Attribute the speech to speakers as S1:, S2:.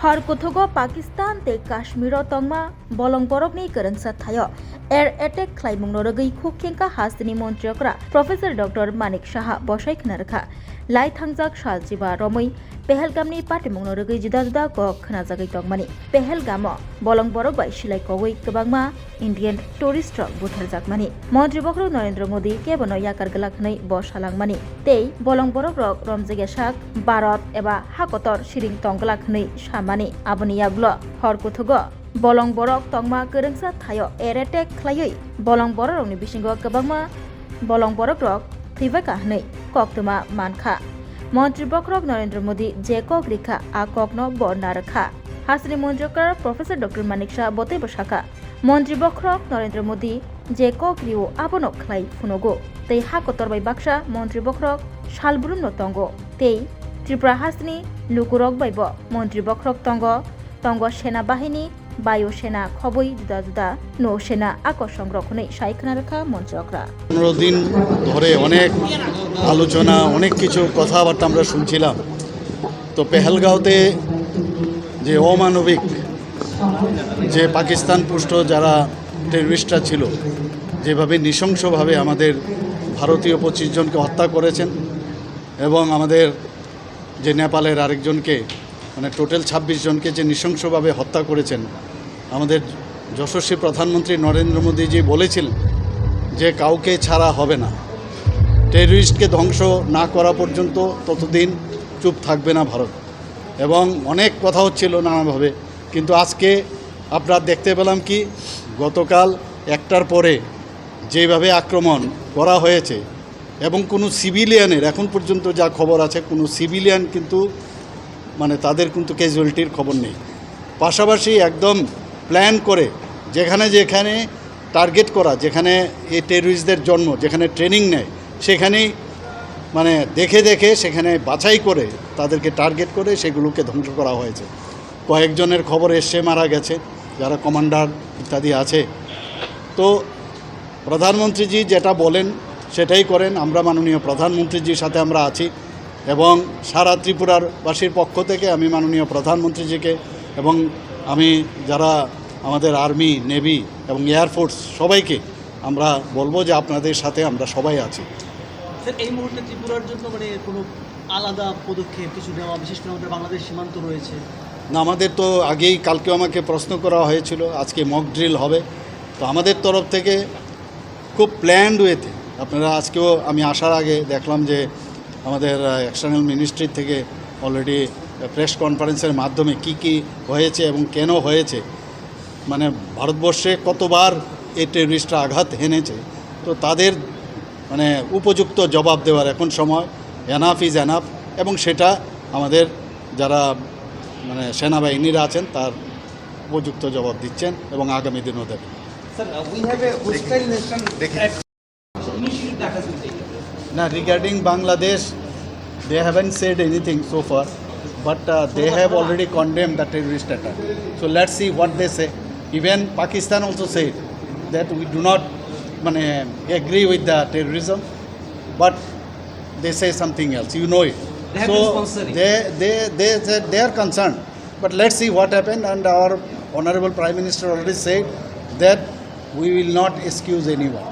S1: हर कुथुगो पाकिस्तान ते काश्मीर तंगमा बलं बरकनि गोरोंसा थायो एयर एटेक खालामनो रगै खुखेंका हासनि मन्त्रियकरा प्रोफेसर डॉक्टर मानिक शाह बसाय खोनारखा लाई थांजाक साल जिबा रमै पहलगामनि पाटिमुंनो रगै जुदा जुदा गक खोनाजागै तंगमानि पहलगामो बलं बरक बाय सिलाय कवै गोबांमा इंडियन टूरिस्ट बुथारजाकमानि मन्त्रि बखरो नरेंद्र मोदी केबनो याकार गलाखनै बसालांमानि तेई बलं बरक रक रमजेगे शाक भारत एबा हाकतर सिरिं तंगलाखनै सामानि आबनि यागलो हर कुथुगो बलं बरक तंगमा गोरोंसा थायो एयर एटेक खलायै बलं बरकनि बिसिंगो गोबांमा बलं बरक रक थैबाका हनै कक्तमा मानखा मन्त्री बखरक नरेंद्र मोदी जे कक रिखा आ ककनो बरना रखा हासनि मन्त्रिकर प्रोफेसर डॉक्टर मानिक शाह बते बसाका मन्त्री बखरक नरेंद्र मोदी जे कक रिओ आबनो खलाई फुनगो तै हाकतर बाय बाक्सा मन्त्री बखरक सालब्रुम नतंगो तै त्रिपुरा हासनि लुकुरक बायबो मन्त्री बखरक तंग सेना बाहिनी বায়ুসেনা খবই जुदा जुदा নৌসেনা আকর্ষণ রক্ষণে সাইখানা রাখা মন্ত্রকরা
S2: 15 দিন ধরে অনেক আলোচনা অনেক কিছু কথাবার্তা আমরা শুনছিলাম তো পেহেলগাঁওতে যে অমানবিক যে পাকিস্তান পুষ্ট যারা টেররিস্টরা ছিল যেভাবে নৃশংসভাবে আমাদের ভারতীয় 25 জনকে হত্যা করেছেন এবং আমাদের যে নেপালের আরেকজনকে মানে টোটাল 26 জনকে যে নৃশংসভাবে হত্যা করেছেন আমাদের যশস্বী প্রধানমন্ত্রী নরেন্দ্র মোদীজি বলেছিলেন যে কাউকে ছাড়া হবে না টেররিস্টকে ধ্বংস না করা পর্যন্ত ততদিন চুপ থাকবে না ভারত এবং অনেক কথা হচ্ছিল নানাভাবে কিন্তু আজকে আপনারা দেখতে পেলাম কি গতকাল একটার পরে যেভাবে আক্রমণ করা হয়েছে এবং কোনো সিভিলিয়ানের এখন পর্যন্ত যা খবর আছে কোনো সিভিলিয়ান কিন্তু মানে তাদের কিন্তু ক্যাজুয়ালিটির খবর নেই পাশাপাশি একদম প্ল্যান করে যেখানে যেখানে টার্গেট করা যেখানে এই টেররিস্টদের জন্ম যেখানে ট্রেনিং নেয় সেখানেই মানে দেখে দেখে সেখানে বাছাই করে তাদেরকে টার্গেট করে সেগুলোকে ধ্বংস করা হয়েছে কয়েকজনের খবর এসে মারা গেছে যারা কমান্ডার ইত্যাদি আছে তো প্রধানমন্ত্রীজি যেটা বলেন সেটাই করেন আমরা মাননীয় প্রধানমন্ত্রীজির সাথে আমরা আছি এবং সারা ত্রিপুরার বাসীর পক্ষ থেকে আমি মাননীয় প্রধানমন্ত্রীজিকে এবং আমি যারা আমাদের আর্মি নেভি এবং এয়ারফোর্স সবাইকে আমরা বলবো যে আপনাদের সাথে আমরা সবাই আছি
S3: স্যার এই মুহূর্তে ত্রিপুরার জন্য মানে কোনো আলাদা পদক্ষেপ কিছু নেওয়া বিশেষ করে আমাদের বাংলাদেশ সীমান্ত রয়েছে
S2: না আমাদের তো আগেই কালকেও আমাকে প্রশ্ন করা হয়েছিল আজকে মক ড্রিল হবে তো আমাদের তরফ থেকে খুব প্ল্যান্ড ওয়েতে আপনারা আজকেও আমি আসার আগে দেখলাম যে আমাদের এক্সটার্নাল মিনিস্ট্রি থেকে অলরেডি প্রেস কনফারেন্সের মাধ্যমে কি হয়েছে এবং কেন হয়েছে মানে ভারতবর্ষে কতবার এই টেররিস্টরা আঘাত হেনেছে তো তাদের মানে উপযুক্ত জবাব দেওয়ার এখন সময় এনাফ ইজ এনাফ এবং সেটা আমাদের যারা মানে সেনাবাহিনীরা আছেন তার উপযুক্ত জবাব দিচ্ছেন এবং আগামী দিনও দেবেন না regarding Bangladesh they haven't said anything so far but they have already condemned the terrorist attack so let's see what they say even Pakistan also said that we do not agree with the terrorism but they say something else you know it so they said they are concerned but let's see what happened and our honorable prime minister already said that we will not excuse anyone